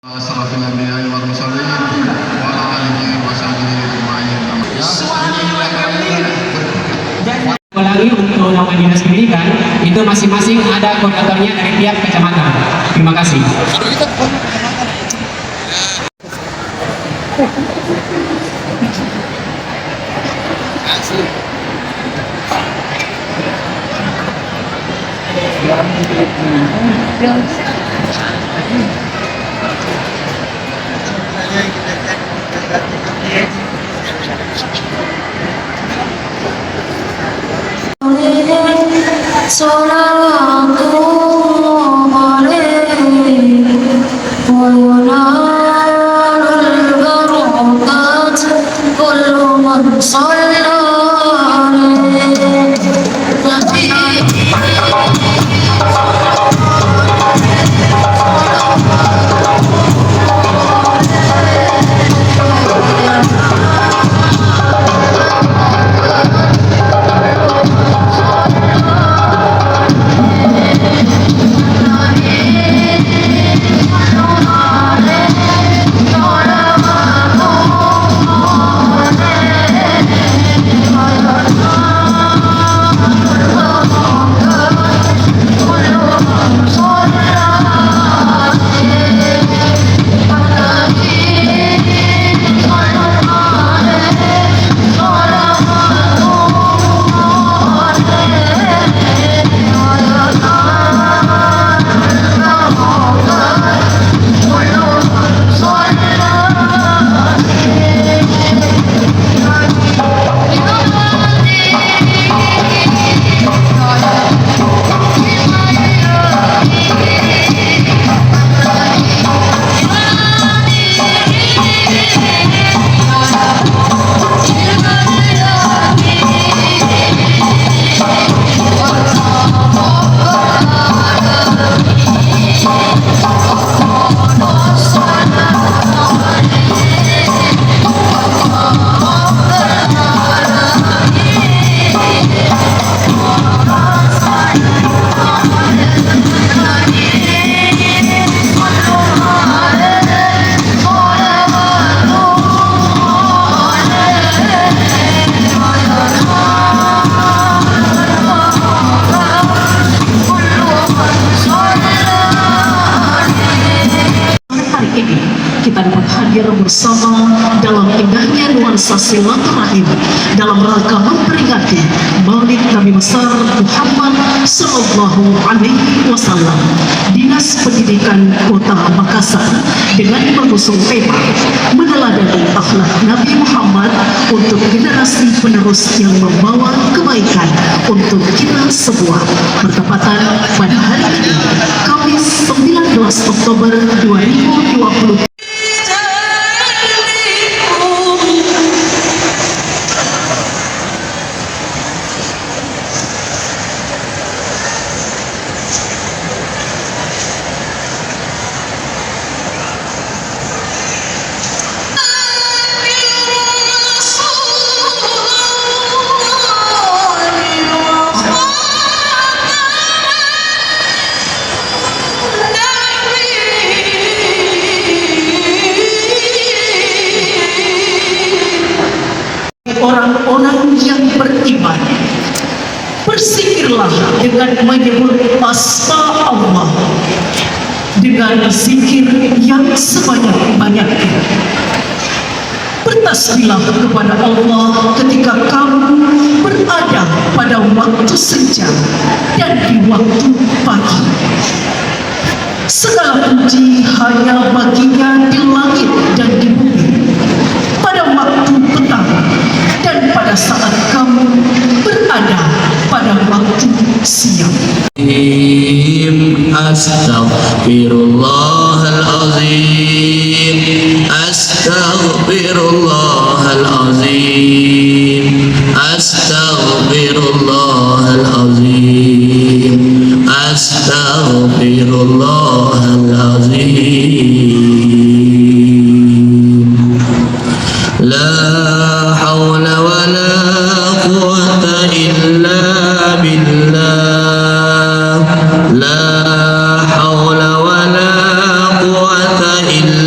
Asrafil anbiya'i wal mursalin wa ala alihi wa sahbihi ajma'in. Ulangi untuk nama dinas pendidikan itu masing-masing ada koordinatornya dari tiap kecamatan. Terima kasih. Kita dapat hadir bersama dalam indahnya nuansa silaturahim dalam rangka memperingati Maulid Nabi besar Muhammad Sallallahu Alaihi Wasallam. Dinas Pendidikan Kota Makassar dengan mengusung tema meneladani akhlak Nabi Muhammad untuk generasi penerus yang membawa kebaikan untuk kita semua. Bertepatan pada hari ini, Kamis 19 Oktober 2020. Orang-orang yang beriman, berzikirlah dengan menyebut asma Allah dengan zikir yang sebanyak-banyaknya. Bertasbihlah kepada Allah ketika kamu berada pada waktu senja dan di waktu pagi. Segala puji hanya baginya di langit dan di bumi, pada waktu petang dan pada saat kamu berada pada waktu siang. Astaghfirullahalazim, astaghfirullahalazim, astaghfirullahalazim, astaghfirullahalazim. La hawla wa la quwwata illa billah. La hawla wa la quwwata illa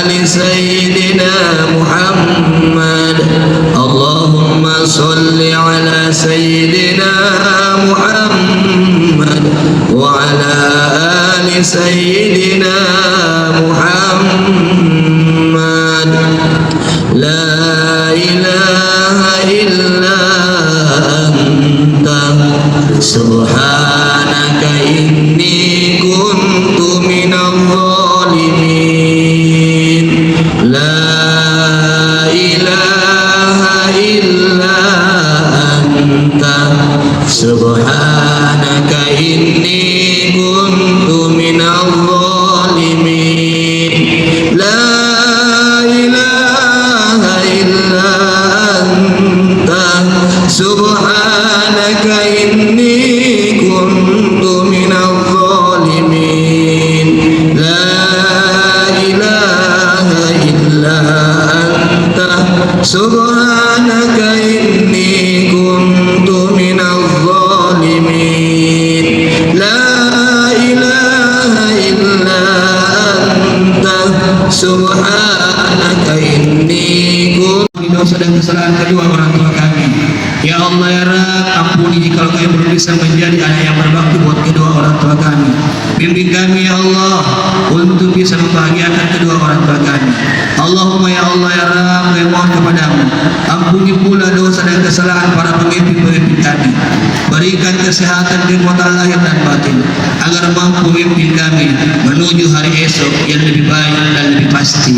آل سيدنا محمد اللهم صل على سيدنا محمد وعلى آل سيدنا محمد لا إله إلا أنت سبحانك إني كنت من الظالمين لا إله إلا أنت سبحانك إني كنت من الظالمين لا إله إلا أنت سبحانك إني كنت من الظالمين لا إله إلا أنت سبحانك إني كنت من الظالمين لا إله إلا أنت سبحانك إني كنت dosa dan kesalahan kedua orang tua kami. Ya Allah ya Rabb, ampuni jika kami belum bisa menjadi anak yang berbakti buat kedua orang tua kami. Bimbing kami ya Allah untuk bisa membahagiakan kedua orang tua kami. Allahumma ya Allah ya Rabb, kami mohon kepadamu, ampuni pula dosa dan kesalahan para pemimpin-pemimpin kami. Berikan kesehatan kekuatan lahir dan batin agar mampu memimpin kami menuju hari esok yang lebih baik dan lebih pasti.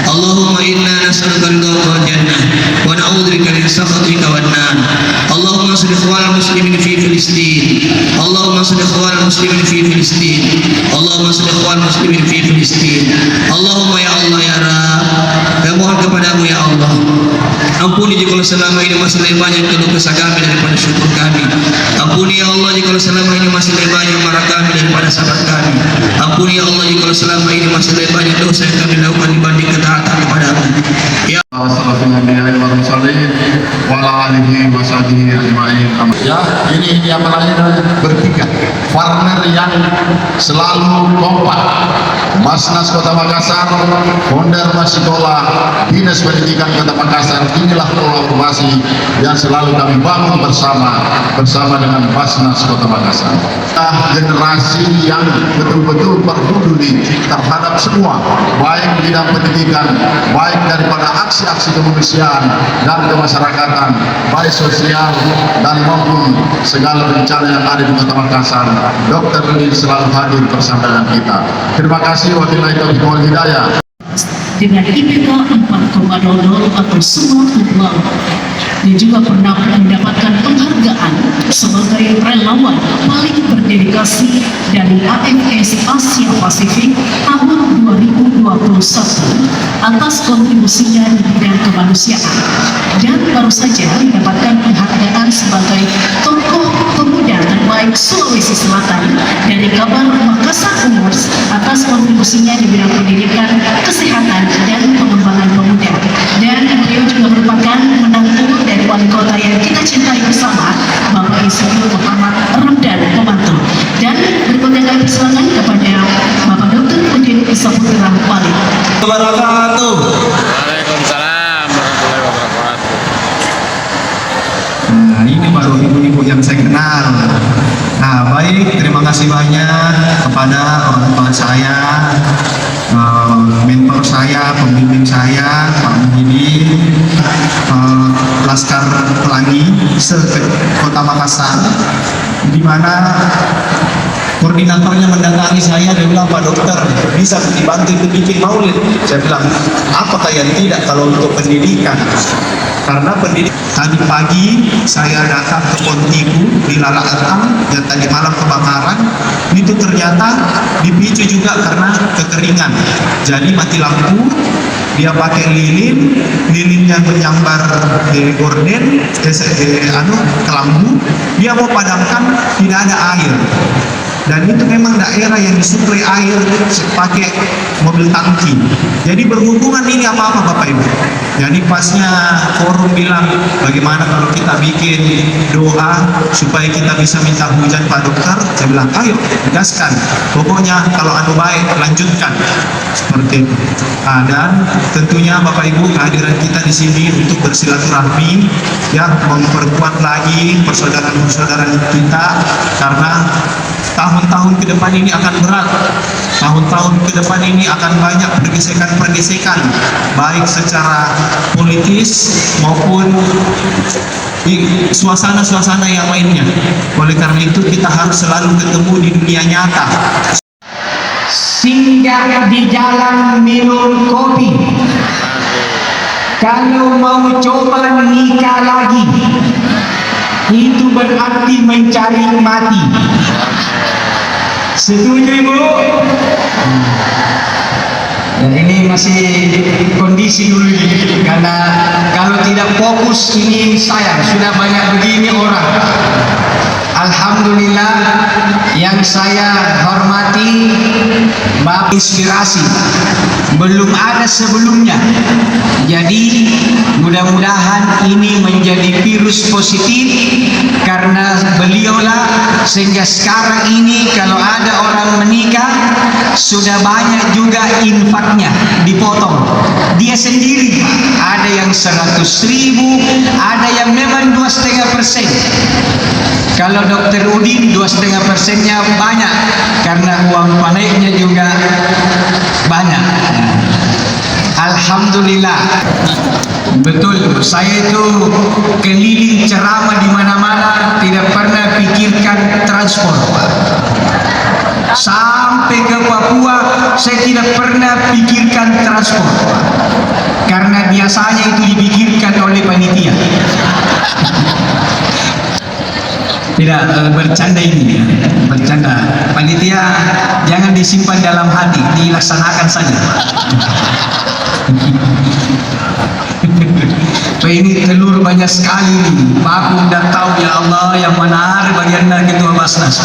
Allahumma inna nas'aluka ridha wal jannah wa na'udzubika min sakhatika wan nar. Allahumma salli ikhwanal muslimin fi Filistin. Allahumma salli ikhwanal muslimin fi Filistin. Allahumma salli ikhwanal muslimin fi Filistin. Allahumma ya Allah ya Rabb, kami mohon kepadamu ya Allah, ampuni jika selama ini masih lebih banyak keluh kesah kami daripada syukur kami. Ampuni ya Allah jika selama ini masih lebih banyak marah kami daripada sabar kami. Ampuni ya Allah jika selama ini masih lebih banyak dosa yang kami lakukan dibanding ketaatan kepadamu. Ya Ya, ini apa namanya, bertiga partner yang selalu kompak. Basnas Kota Makassar, Founder Masikola, Dinas Pendidikan Kota Makassar, inilah kolaborasi yang selalu kami bangun bersama dengan Basnas Kota Makassar. Generasi yang betul-betul peduli terhadap semua, baik bidang pendidikan, baik daripada aksi-aksi kemanusiaan dan kemasyarakatan, baik sosial dan maupun segala bencana yang ada di Kota Makassar. Dr. Lili selalu hadir bersama dengan kita. Terima kasih. Wabillahi taufiq wal hidayah. Dengan IPK 4,00 atau semua. Dia juga pernah mendapatkan penghargaan sebagai relawan paling berdedikasi dari AMS Asia Pasifik tahun 2021 atas kontribusinya di bidang kemanusiaan, dan baru saja mendapatkan penghargaan sebagai tokoh pemuda terbaik Sulawesi Selatan dari Kabar Makassar Awards atas kontribusinya di bidang pendidikan, kesehatan, dan pengembangan pemuda. Dan beliau juga merupakan menantu dari wali kota yang kita cintai bersama, Bapak Insinyur Muhammad Ramdan Pemantu. Dan berikutnya kami persilakan kepada Bapak Dr. Udin Isaputra Walid. Wabarakatuh. Waalaikumsalam warahmatullahi wabarakatuh. Nah, ini baru ibu-ibu yang saya kenal. Nah, baik, terima kasih banyak kepada orang tua saya, mentor saya, pembimbing saya, Pak Muhyiddin, Laskar Pelangi Kota Makassar, di mana koordinatornya mendatangi saya, dia bilang, Pak Dokter, bisa dibantu itu bikin maulid? Saya bilang, apakah yang tidak kalau untuk pendidikan? Karena pendidik, tadi pagi saya datang ke Pontiku di Lala Atam yang tadi malam kebakaran, itu ternyata dipicu juga karena kekeringan. Jadi mati lampu, dia pakai lilinnya menyambar gorden, kelambu, dia mau padamkan, tidak ada air. dan itu memang daerah yang disuplai air pakai mobil tangki. Jadi berhubungan ini apa-apa Bapak Ibu. Jadi pasnya forum bilang bagaimana kalau kita bikin doa supaya kita bisa minta hujan Pak Dokter, saya bilang ayo gaskan, pokoknya kalau anu baik lanjutkan seperti itu. Dan tentunya Bapak Ibu kehadiran kita di sini untuk bersilaturahmi ya, memperkuat lagi persaudaraan kita, karena tahun-tahun ke depan ini akan berat. Tahun-tahun ke depan ini akan banyak pergesekan-pergesekan, baik secara politis maupun di suasana-suasana yang lainnya. Oleh karena itu kita harus selalu ketemu di dunia nyata. Singgah di jalan minum kopi, kalau mau coba nikah lagi, itu berarti mencari mati. Setuju Ibu? Dan ini masih kondisi dulu ini, karena kalau tidak fokus ini sayang, sudah banyak begini orang. Alhamdulillah yang saya hormati, Bapak inspirasi belum ada sebelumnya. Jadi mudah-mudahan ini menjadi virus positif, karena beliaulah sehingga sekarang ini kalau ada orang menikah sudah banyak juga infaknya dipotong. Dia sendiri ada yang 100.000, ada yang memang 2,5%. Kalau Dokter Udin 2,5%-nya banyak, karena uang panennya juga banyak. Alhamdulillah. Betul, saya itu keliling ceramah di mana-mana, tidak pernah pikirkan transport. Sampai ke Papua saya tidak pernah pikirkan transport, karena biasanya itu dipikirkan oleh panitia. Tidak, bercanda ini ya. Bercanda. Panitia jangan disimpan dalam hati, dilaksanakan saja. So, ini telur banyak sekali nih. Pak aku udah tahu ya Allah yang mana ada bagian dari ketua Basnas.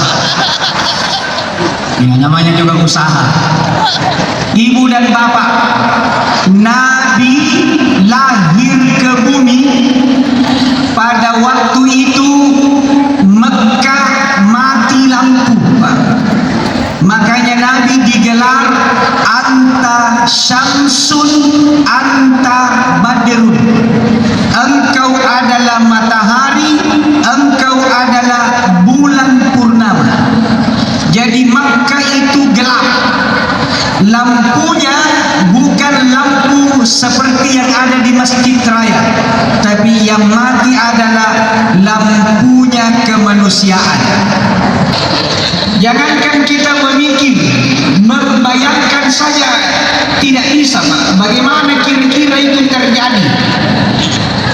Ya, namanya juga usaha. Ibu dan Bapak, Nabi lahir ke bumi pada waktu itu Mekah mati lampu, Pak. Makanya Nabi digelar anta syamsun anta badrun. Engkau adalah matahari, engkau adalah bulan purnama. Jadi Mekah itu gelap. Lampunya bukan lampu seperti yang ada di Masjid Raya, tapi yang mati adalah lampunya kemanusiaan. Jangankan kita memikir, membayangkan saja tidak bisa, Pak. Bagaimana kira-kira itu terjadi?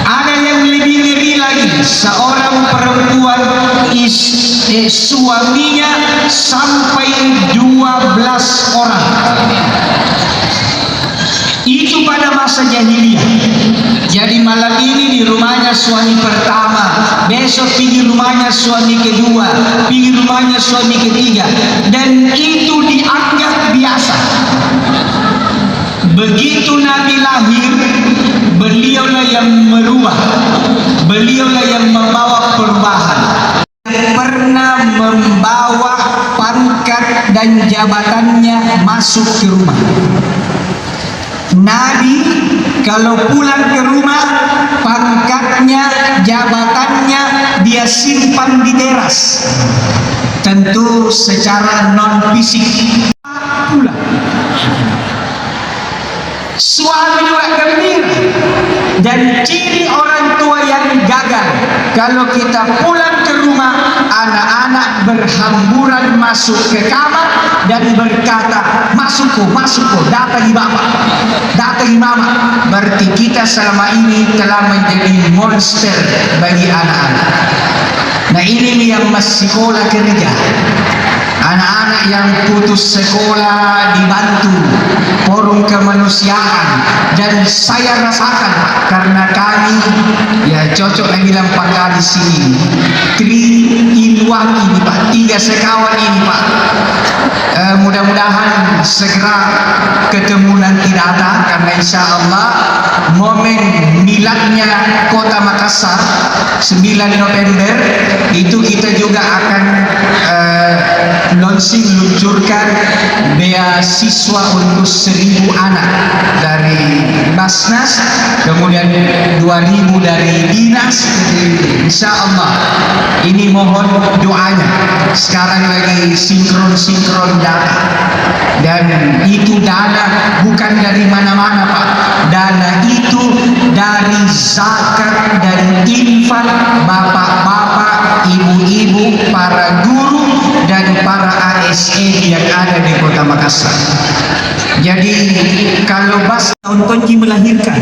Ada yang lebih ngeri lagi, seorang perempuan suaminya sampai 12 orang. Itu pada masa jahiliyah. Jadi malam ini di rumahnya suami pertama, besok pergi rumahnya suami kedua, pergi rumahnya suami ketiga, dan itu dianggap biasa. Begitu Nabi lahir, beliaulah yang merubah, beliaulah yang membawa perubahan. Pernah membawa pangkat dan jabatannya masuk ke rumah. Nabi kalau pulang ke rumah, pangkatnya, jabatannya dia simpan di teras, tentu secara non fisik. Pulang suami juga gembira, dan ciri orang tua yang gagal kalau kita pulang ke rumah, anak-anak berhamburan masuk ke kamar dan berkata, masukku, datangi bapak, datangi mama. Berarti kita selama ini telah menjadi monster bagi anak-anak. Nah ini yang masih sekolah kerja, anak-anak yang putus sekolah dibantu, forum kemanusiaan, dan saya rasakan karena kami ya cocok lagi bilang pangkal di sini 3 in 1 ini Pak, 3 sekawan ini Pak. Mudah-mudahan segera ketemu nanti datang, karena insya Allah momen miladnya Kota Makassar 9 November itu kita juga akan luncurkan beasiswa untuk 1.000 anak dari Basnas, kemudian 2.000 dari dinas. Insya Allah ini mohon doanya. Sekarang lagi sinkron data, dan itu dana bukan dari mana-mana Pak. Dana itu dari zakat dan infak bapak-bapak, ibu-ibu, para guru dan para ASN yang ada di Kota Makassar. Jadi kalau tahun kunci melahirkan,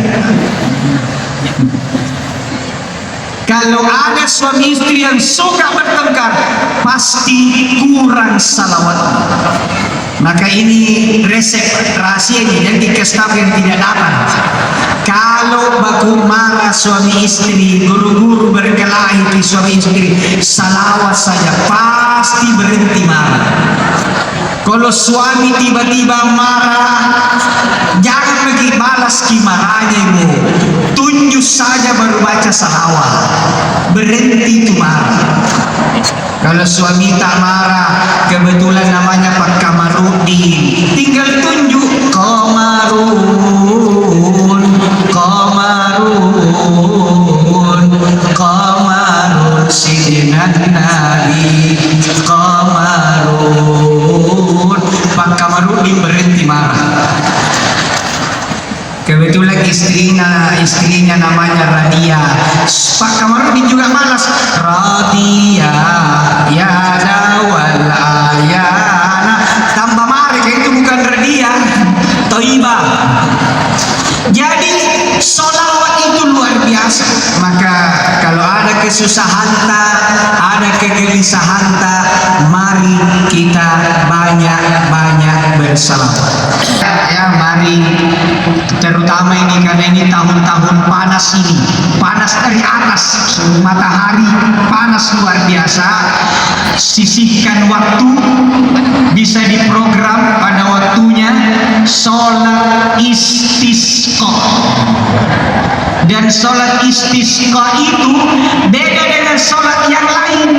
kalau ada suami istri yang suka bertengkar, pasti kurang salawat. Maka ini resep rahasianya, jadi staf yang tidak dapat. Kalau baku marah suami istri, guru-guru berkelahi di suami istri, salawat saja pasti berhenti marah. Kalau suami tiba-tiba marah, jangan pergi balas marahnya ibu, tunjuk saja baru baca salawat, berhenti itu marah. Kalau suami tak marah, kebetulan namanya Pak Kamarudin, tinggal tunjuk Kamarun, Sidinan Nabi, Kamarun. Pak Kamarudin berhenti marah. Kebetulan istrinya namanya Radia. Pak Kamarudin juga malas. Radia ya dawal ayana. Tambah marah, itu bukan Radia, Toibah. Jadi sholawat itu luar biasa. Maka kalau ada kesusahan, ada kegelisahan, mari kita banyak-banyak bersalawat. Ya, mari, terutama ini karena ini tahun-tahun panas ini, panas dari atas, matahari panas luar biasa. Sisihkan waktu, bisa diprogram pada waktunya sholat istisqa. Dan sholat istisqa itu beda dengan sholat yang lain.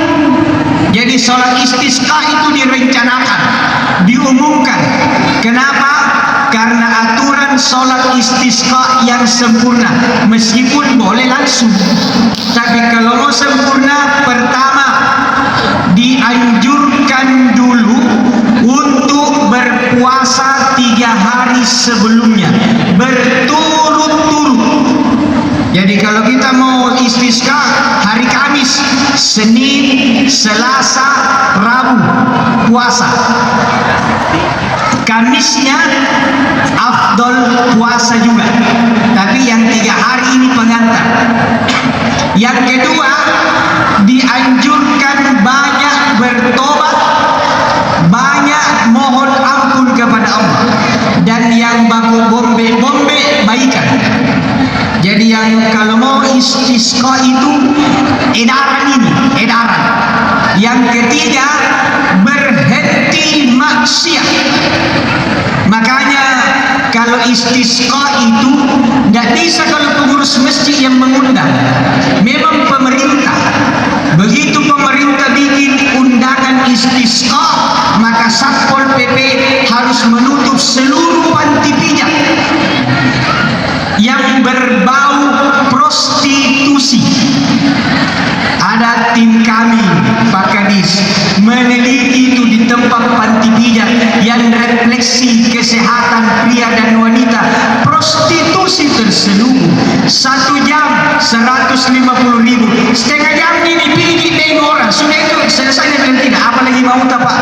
Jadi sholat istisqa itu direncanakan, diumumkan. Kenapa? Karena aturan sholat istisqa yang sempurna, meskipun boleh langsung, tapi kalau mau sempurna, pertama dianjurkan dulu untuk berpuasa 3 hari sebelumnya berturut-turut. Jadi kalau kita mau istisqa hari Kamis, Senin, Selasa, Rabu puasa. Kamisnya afdol puasa juga, tapi yang 3 hari ini pengantar. Yang kedua, dianjurkan banyak bertobat, banyak mohon ampun kepada Allah, dan yang baku bombe baikan. Jadi yang kalau mau istisqa itu edaran. Yang ketiga, berhenti maksiat. Makanya kalau istisqa itu tidak bisa kalau pengurus masjid yang mengundang, memang pemerintah. Begitu pemerintah bikin undangan istisqa, maka Satpol PP harus menutup seluruh panti pijat yang berbau prostitusi. Ada tim kami Pak Kadis meneliti itu di tempat panti pijat yang refleksi kesehatan pria dan wanita, prostitusi terselubung. 1 jam 150.000, setengah jam ini pijit dengan orang, sudah itu selesai dan tidak, apalagi mau tak Pak?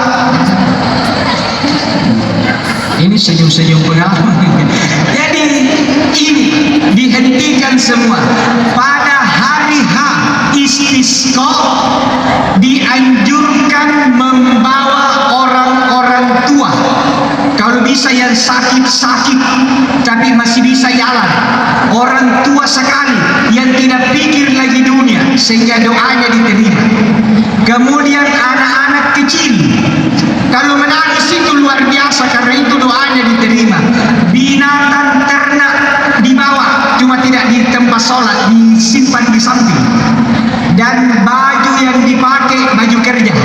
Ini senyum-senyum pengalaman. Jadi ini dihentikan semua. Pada hari H istisqa dianjurkan membawa orang bisa jalan, orang tua sekali yang tidak pikir lagi dunia sehingga doanya diterima. Kemudian anak-anak kecil, kalau menangis itu luar biasa karena itu doanya diterima. Binatang ternak dibawa, cuma tidak di tempat sholat, disimpan di samping. Dan baju yang dipakai baju kerja,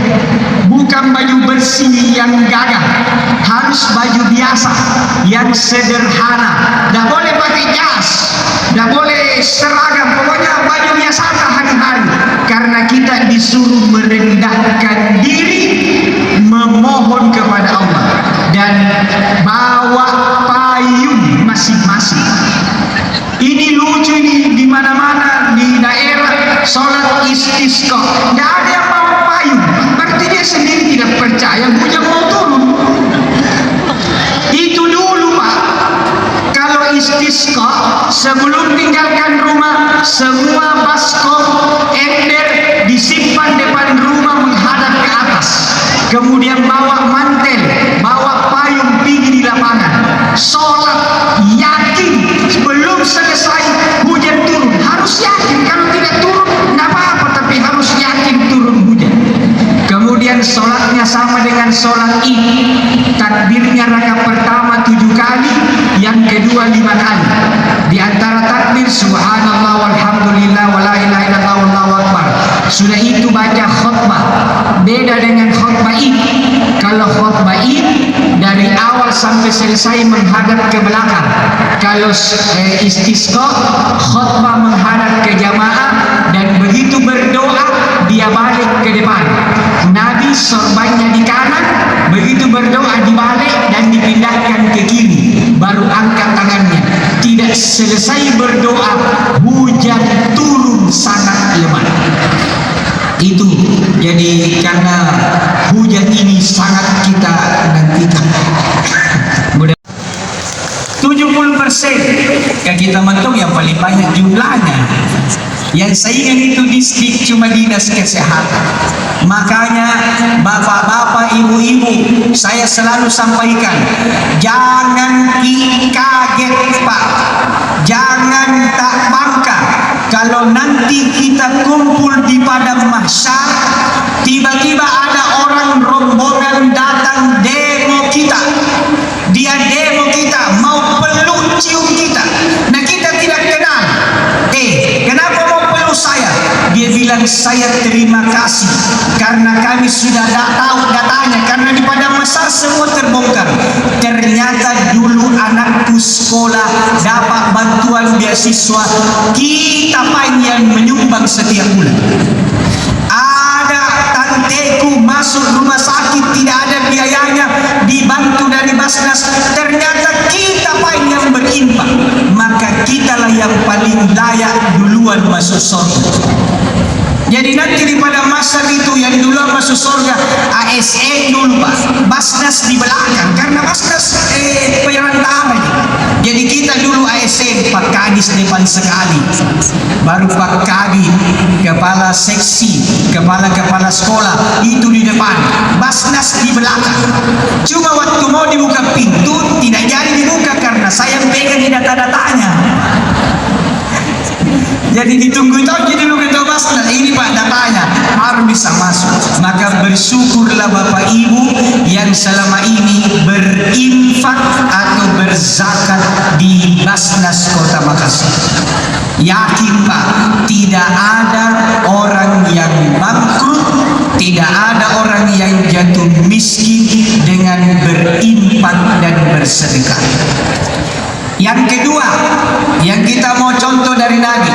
bukan baju bersih yang gagah, harus baju biasa yang sederhana. Tidak boleh pakai jas, tidak boleh seragam, pokoknya baju biasa hari-hari. Karena kita disuruh merendahkan diri, memohon kepada Allah, dan bawa payung masing-masing. Ini lucu ini, di mana-mana di daerah sholat istisqa tidak ada yang bawa payung, berarti dia sendiri tidak percaya hujan mau turun. Itu dulu Pak, kalau istisqa sebelum tinggalkan rumah, semua baskom ember disimpan depan rumah menghadap ke atas, kemudian bawa mantel, bawa payung tinggi di lapangan, sholat yakin belum selesai hujan turun, harus yakin. Kalau tidak turun tidak apa-apa, tapi harus yakin turun hujan. Kemudian sholatnya sama dengan sholat Id, takbirnya rakaat pertama 7 kali, yang kedua 5 kali. Di antara takbir subhanallah walhamdulillah wala ilaha illallah wallahu akbar. Sudah itu baca khutbah. Beda dengan khutbah Id. Kalau khutbah Id dari awal sampai selesai menghadap ke belakang. Kalau istisqa khutbah menghadap ke jamaah, dan begitu berdoa dia balik ke depan. Nabi sorbannya di kanan, begitu berdoa dibalik dan dipindahkan ke kiri, baru angkat tangannya. Tidak selesai berdoa hujan turun sangat lebat. Itu jadi karena hujan ini sangat kita nantikan. 70% yang kita mentok yang paling banyak jumlahnya. Yang saya ingat itu distrik cuma dinas kesehatan. Makanya bapak-bapak, ibu-ibu, saya selalu sampaikan, jangan kaget Pak, jangan tak bangka kalau nanti kita kumpul di padang mahsyar, tiba-tiba ada orang rombongan datang demo kita. Dia demo kita, mau peluk cium kita. Nah kita tidak kenal. Kenapa mau peluk saya? Dia bilang saya terima kasih karena kami sudah tahu datanya. Karena di padang mahsyar semua terbongkar. Ternyata dulu anakku sekolah dapat bantuan beasiswa, kita yang menyumbang setiap bulan. Ada tanteku masuk rumah sakit tidak ada biayanya, dibantu dari Basnas. Ternyata kita yang berimpang, maka kitalah yang paling layak duluan masuk surga. Jadi nanti di pada masa itu yang duluan masuk surga ASN dulu Pak, Basnas di belakang, karena Basnas perantara. Jadi kita dulu ASN, Pak Kadis depan sekali, baru Pak Kadis, kepala seksi, kepala sekolah itu di depan, Basnas di belakang. Cuma waktu mau dibuka pintu tidak jadi dibuka karena saya pegang di data-datanya. Jadi ditunggu itu aja dulu kita Basnas, ini Pak datanya harus bisa masuk. Maka bersyukurlah Bapak Ibu yang selama ini berinfak atau berzakat di Basnas Kota Makassar. Yakin Pak, tidak ada orang yang bangkrut, tidak ada orang yang jatuh miskin dengan berinfak dan bersedekah. Yang kedua, yang kita mau contoh dari Nabi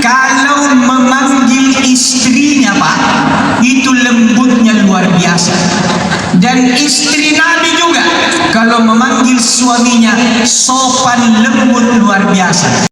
kalau memanggil istrinya Pak, itu lembutnya luar biasa. Dan istri Nabi juga kalau memanggil suaminya sopan lembut luar biasa.